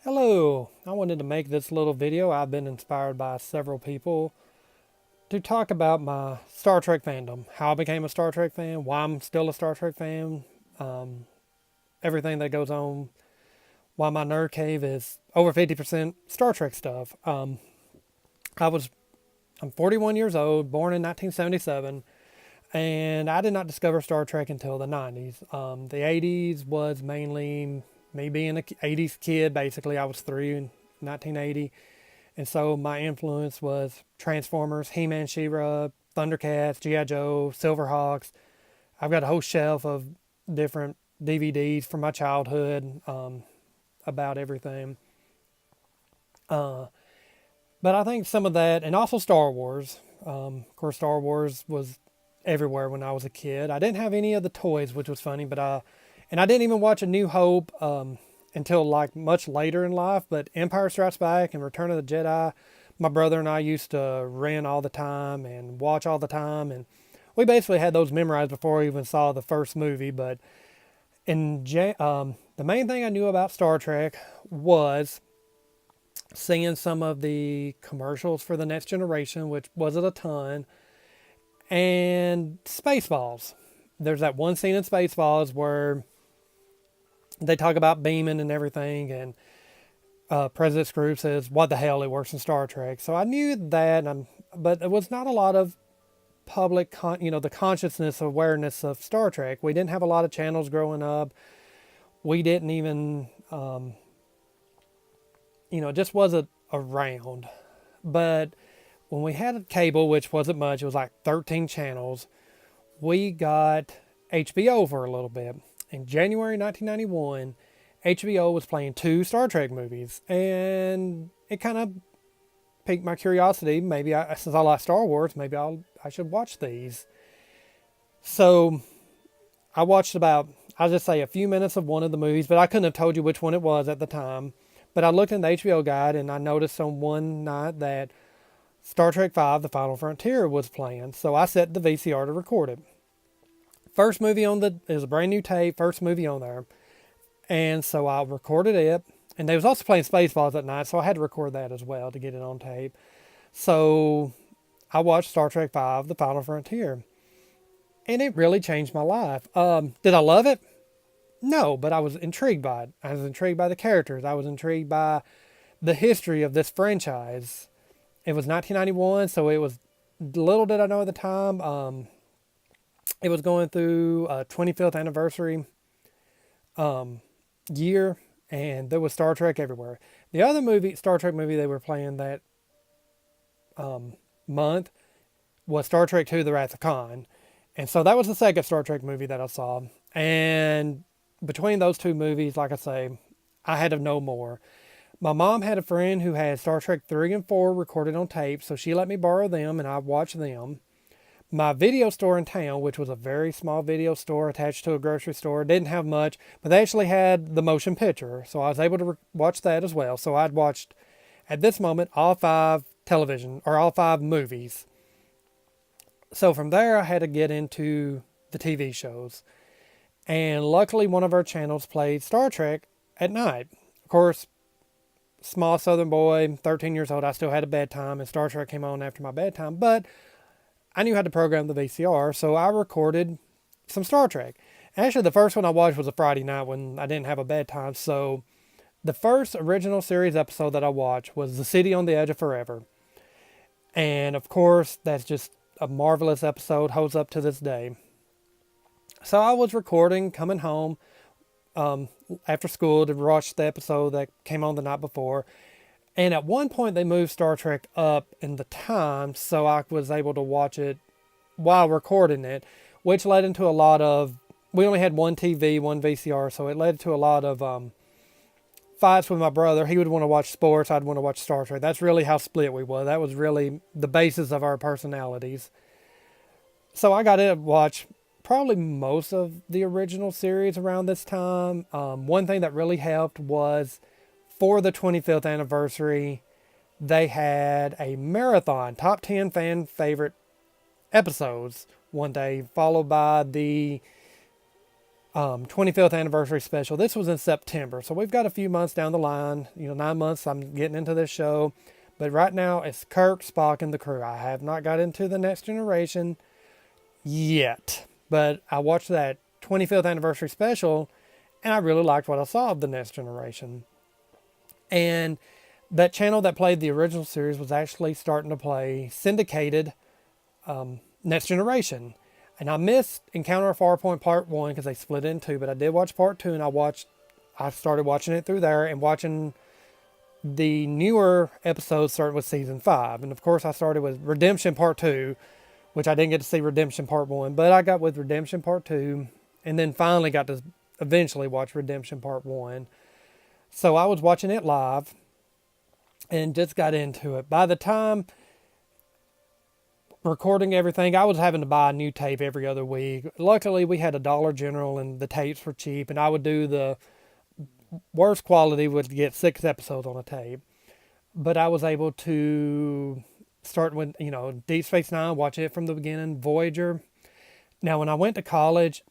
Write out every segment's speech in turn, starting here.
Hello, I wanted to make this little video. I've been inspired by several people to talk about my Star Trek fandom, how I became a Star Trek fan, why I'm still a Star Trek fan, um, everything that goes on, why my nerd cave is over 50% Star Trek stuff. I was I'm 41 years old, born in 1977, and I did not discover Star Trek until the 90s. The 80s was mainly me being an 80s kid. Basically, I was 3 in 1980. And so my influence was Transformers, He-Man, She-Ra, Thundercats, G.I. Joe, Silverhawks. I've got a whole shelf of different DVDs from my childhood about everything. Uh, but I think some of that, and also Star Wars. Of course, Star Wars was everywhere when I was a kid. I didn't have any of the toys, which was funny, and I didn't even watch A New Hope until like much later in life. But Empire Strikes Back and Return of the Jedi, my brother and I used to rent all the time and watch all the time, and we basically had those memorized before we even saw the first movie. But the main thing I knew about Star Trek was seeing some of the commercials for the Next Generation, which wasn't a ton, and Spaceballs. There's that one scene in Spaceballs where they talk about beaming and everything, and President Screw says, "What the hell? It works in Star Trek." So I knew that, but it was not a lot of the consciousness awareness of Star Trek. We didn't have a lot of channels growing up. We didn't even, it just wasn't around. But when we had cable, which wasn't much, it was like 13 channels, we got HBO for a little bit. In January 1991, HBO was playing two Star Trek movies, and it kind of piqued my curiosity. Since I like Star Wars, I should watch these. So I watched I'll just say a few minutes of one of the movies, but I couldn't have told you which one it was at the time. But I looked in the HBO guide, and I noticed on one night that Star Trek V: The Final Frontier was playing. So I set the VCR to record it. First movie is a brand new tape, first movie on there. And so I recorded it. And they was also playing Spaceballs that night, so I had to record that as well to get it on tape. So I watched Star Trek V: The Final Frontier. And it really changed my life. Did I love it? No, but I was intrigued by it. I was intrigued by the characters. I was intrigued by the history of this franchise. It was 1991, so it was little did I know at the time. It was going through a 25th anniversary year, and there was Star Trek everywhere. The other Star Trek movie they were playing that month was Star Trek II: The Wrath of Khan. And so that was the second Star Trek movie that I saw. And between those two movies, like I say, I had to know more. My mom had a friend who had Star Trek 3 and 4 recorded on tape, so she let me borrow them and I watched them. My video store in town, which was a very small video store attached to a grocery store, didn't have much, but they actually had the motion picture, so I was able to watch that as well. So I'd watched, at this moment, all five movies. So from there, I had to get into the TV shows. And luckily, one of our channels played Star Trek at night. Of course, small southern boy, 13 years old, I still had a bedtime, and Star Trek came on after my bedtime. But I knew how to program the VCR, so I recorded some Star Trek. Actually, the first one I watched was a Friday night when I didn't have a bedtime. So the first original series episode that I watched was The City on the Edge of Forever. And of course, that's just a marvelous episode, holds up to this day. So I was recording, coming home after school to watch the episode that came on the night before. And at one point, they moved Star Trek up in the time, so I was able to watch it while recording it, which led into a lot of. We only had one TV, one VCR, so it led to a lot of fights with my brother. He would want to watch sports, I'd want to watch Star Trek. That's really how split we were. That was really the basis of our personalities. So I got to watch probably most of the original series around this time. One thing that really helped was for the 25th anniversary, they had a marathon, top 10 fan favorite episodes one day, followed by the 25th anniversary special. This was in September, so we've got a few months down the line. 9 months. I'm getting into this show, but right now it's Kirk, Spock, and the crew. I have not got into the Next Generation yet, but I watched that 25th anniversary special, and I really liked what I saw of the Next Generation. And that channel that played the original series was actually starting to play syndicated Next Generation. And I missed Encounter of Farpoint Part 1 because they split it in two, but I did watch Part 2, and I started watching it through there and watching the newer episodes starting with Season 5. And of course I started with Redemption Part 2, which I didn't get to see Redemption Part 1, but I got with Redemption Part 2, and then finally got to eventually watch Redemption Part 1. So I was watching it live and just got into it. By the time recording everything, I was having to buy a new tape every other week. Luckily, we had a Dollar General and the tapes were cheap, and I would do the worst quality would get 6 episodes on a tape. But I was able to start with, Deep Space Nine, watch it from the beginning, Voyager. Now, when I went to college,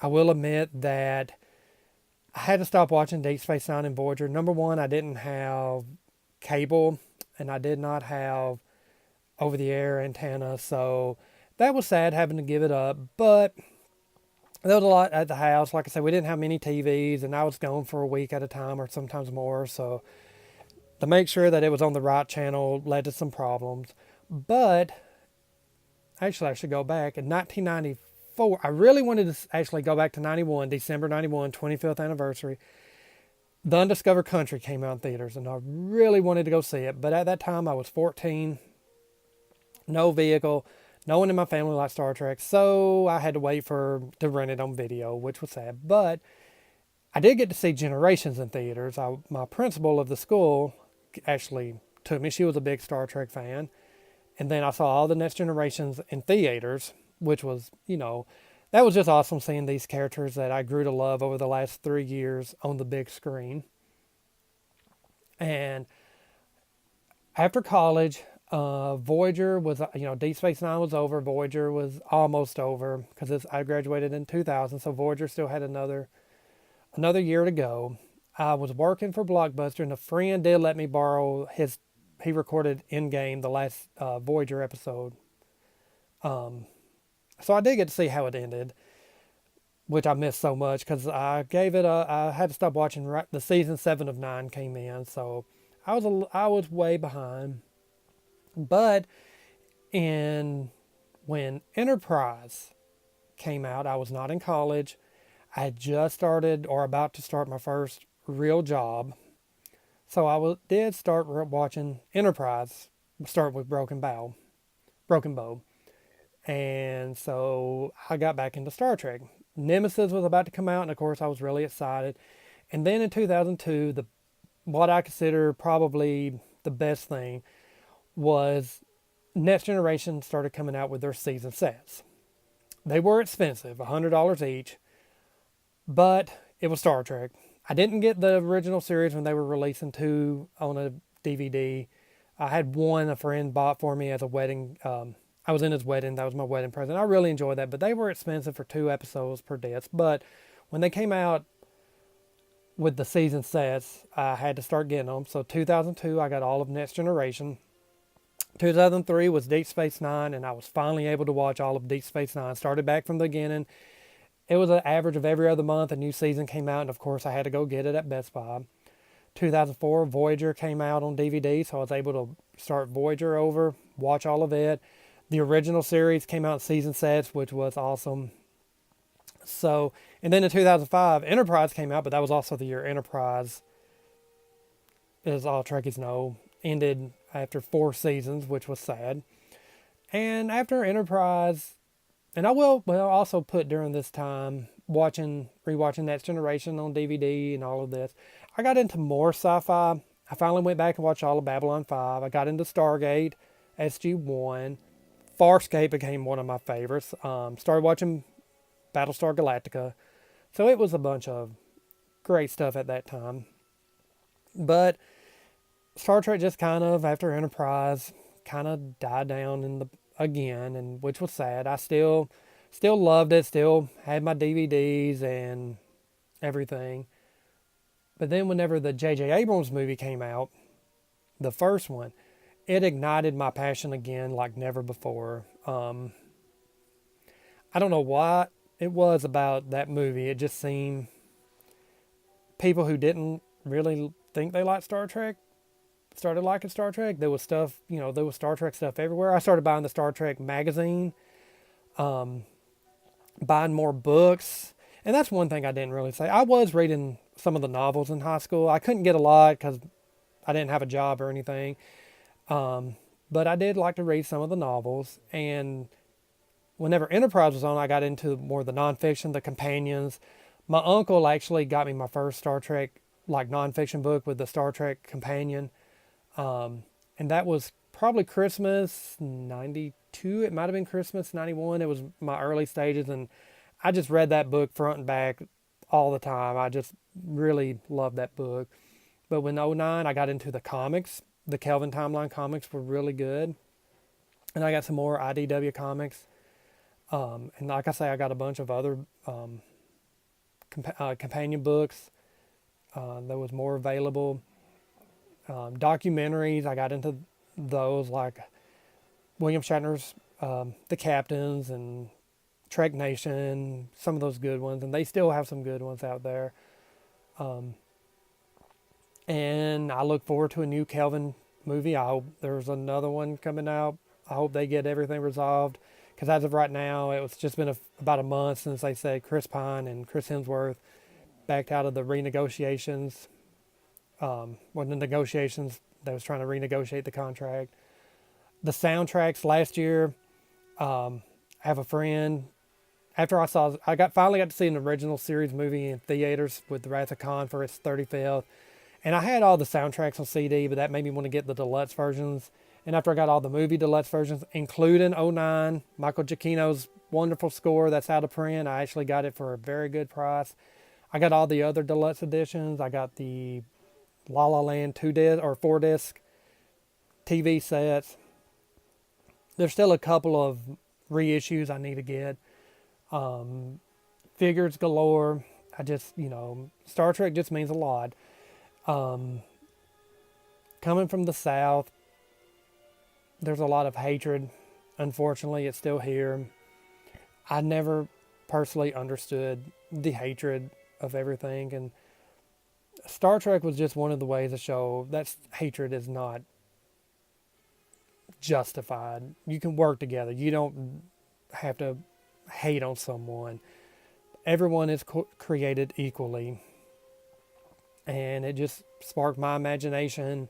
I will admit that I had to stop watching Deep Space Nine and Voyager. Number one, I didn't have cable, and I did not have over-the-air antenna, so that was sad having to give it up. But there was a lot at the house. Like I said, we didn't have many TVs, and I was gone for a week at a time or sometimes more, so to make sure that it was on the right channel led to some problems. But actually, I should go back. In 1994, I really wanted to actually go back to 91, December 91, 25th anniversary. The Undiscovered Country came out in theaters, and I really wanted to go see it. But at that time, I was 14, no vehicle, no one in my family liked Star Trek, so I had to wait to rent it on video, which was sad. But I did get to see Generations in theaters. My principal of the school actually took me. She was a big Star Trek fan. And then I saw all the Next Generations in theaters, which was, that was just awesome seeing these characters that I grew to love over the last 3 years on the big screen. And after college, Voyager was, Deep Space Nine was over. Voyager was almost over because I graduated in 2000, so Voyager still had another year to go. I was working for Blockbuster, and a friend did let me borrow he recorded in-game the last Voyager episode. So I did get to see how it ended, which I missed so much because I had to stop watching right the season 7 of 9 came in, so I was way behind. But when Enterprise came out, I was not in college. I had just started or about to start my first real job. So I did start watching Enterprise, start with Broken Bow. And so I got back into Star Trek. Nemesis was about to come out, and of course I was really excited. And then in 2002, what I consider probably the best thing was Next Generation started coming out with their season sets. They were expensive, $100 each, but it was Star Trek. I didn't get the original series when they were releasing 2 on a DVD. I had one a friend bought for me as a wedding. I was in his wedding. That was my wedding present. I really enjoyed that, but they were expensive for 2 episodes per disc. But when they came out with the season sets, I had to start getting them. So 2002, I got all of Next Generation. 2003 was Deep Space Nine, and I was finally able to watch all of Deep Space Nine. Started back from the beginning. It was an average of every other month. A new season came out, and of course I had to go get it at Best Buy. 2004, Voyager came out on DVD, so I was able to start Voyager over, watch all of it. The original series came out in season sets, which was awesome. So, and then in 2005, Enterprise came out, but that was also the year Enterprise, as all Trekkies know, ended after 4 seasons, which was sad. And after Enterprise, and I will also put during this time rewatching Next Generation on DVD and all of this, I got into more sci-fi. I finally went back and watched all of Babylon 5. I got into Stargate, SG-1. Farscape became one of my favorites. Started watching Battlestar Galactica. So it was a bunch of great stuff at that time. But Star Trek just kind of, after Enterprise, kind of died down again, and which was sad. I still Still loved it, still had my DVDs and everything. But then whenever the J.J. Abrams movie came out, the first one, it ignited my passion again like never before. I don't know what it was about that movie. It just seemed people who didn't really think they liked Star Trek started liking Star Trek. There was stuff, there was Star Trek stuff everywhere. I started buying the Star Trek magazine, buying more books. And that's one thing I didn't really say. I was reading some of the novels in high school. I couldn't get a lot because I didn't have a job or anything. But I did like to read some of the novels. And whenever Enterprise was on, I got into more of the nonfiction, the companions. My uncle actually got me my first Star Trek like nonfiction book with the Star Trek companion. And that was probably Christmas 92. It might have been Christmas 91. It was my early stages. And I just read that book front and back all the time. I just really loved that book. But when '09, I got into the comics. The Kelvin Timeline comics were really good. And I got some more IDW comics. And like I say, I got a bunch of other companion books. There was more available. Documentaries, I got into those like William Shatner's The Captains and Trek Nation, some of those good ones, and they still have some good ones out there. And I look forward to a new Kelvin movie. I hope there's another one coming out. I hope they get everything resolved. Because as of right now, it's just been about a month since they said Chris Pine and Chris Hemsworth backed out of the renegotiations. When the negotiations, they was trying to renegotiate the contract. The soundtracks last year, I have a friend. After finally got to see an original series movie in theaters with The Wrath of Khan for its 35th. And I had all the soundtracks on CD, but that made me want to get the deluxe versions. And after I got all the movie deluxe versions, including '09, Michael Giacchino's wonderful score that's out of print, I actually got it for a very good price. I got all the other deluxe editions. I got the La La Land 2-disc or 4-disc TV sets. There's still a couple of reissues I need to get. Figures galore. I just, Star Trek just means a lot. Coming from the South, there's a lot of hatred. Unfortunately, it's still here. I never personally understood the hatred of everything, and Star Trek was just one of the ways to show that hatred is not justified. You can work together. You don't have to hate on someone. Everyone is created equally. And it just sparked my imagination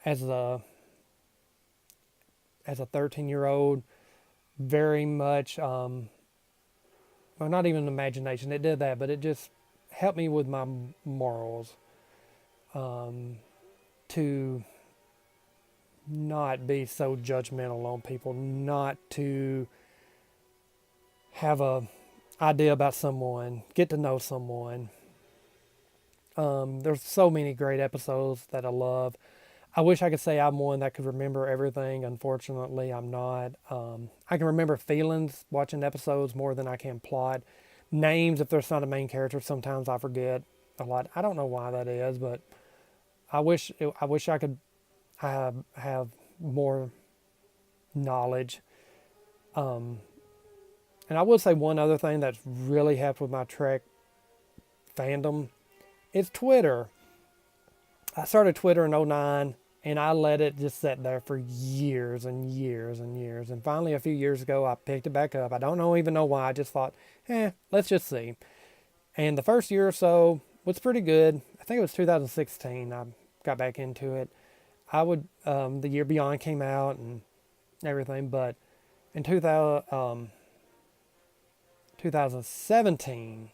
as a 13-year-old. Very much, well, not even imagination. It did that, but it just helped me with my morals. To not be so judgmental on people, not to have a idea about someone, get to know someone. There's so many great episodes that I love. I wish I could say I'm one that could remember everything. Unfortunately, I'm not. I can remember feelings watching episodes more than I can plot. Names, if there's not a main character, sometimes I forget a lot. I don't know why that is, but I wish I could have more knowledge. And I will say one other thing that's really helped with my Trek fandom. It's Twitter. I started Twitter in '09, and I let it just sit there for years and years and years. And finally, a few years ago, I picked it back up. I don't even know why. I just thought, let's just see. And the first year or so was pretty good. I think it was 2016 I got back into it. The Year Beyond came out and everything, but in 2017,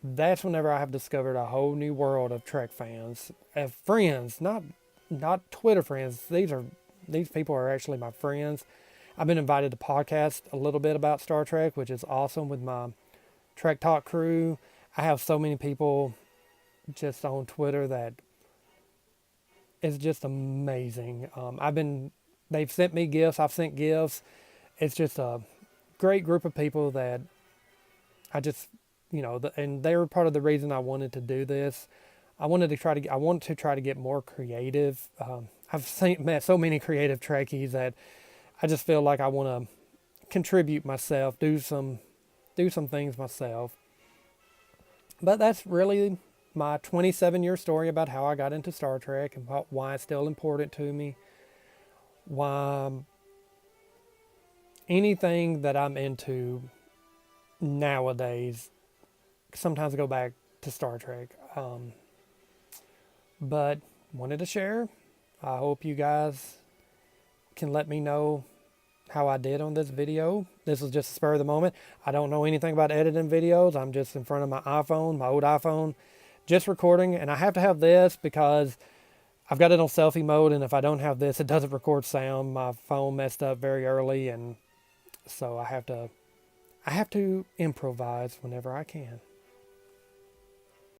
that's whenever I have discovered a whole new world of Trek fans, of friends, not Twitter friends. These people are actually my friends. I've been invited to podcast a little bit about Star Trek, which is awesome with my Trek Talk crew. I have so many people just on Twitter that is just amazing. They've sent me gifts. I've sent gifts. It's just a great group of people that I just, and they were part of the reason I wanted to do this. I want to try to get more creative. Met so many creative Trekkies that I just feel like I want to contribute myself, do some things myself. But that's really my 27-year story about how I got into Star Trek and why it's still important to me. Why anything that I'm into nowadays, sometimes I go back to Star Trek. But wanted to share. I hope you guys can let me know how I did on this video. This was just a spur of the moment. I don't know anything about editing videos. I'm just in front of my iPhone, my old iPhone, just recording. And I have to have this because I've got it on selfie mode. And if I don't have this, it doesn't record sound. My phone messed up very early. And so I have to improvise whenever I can.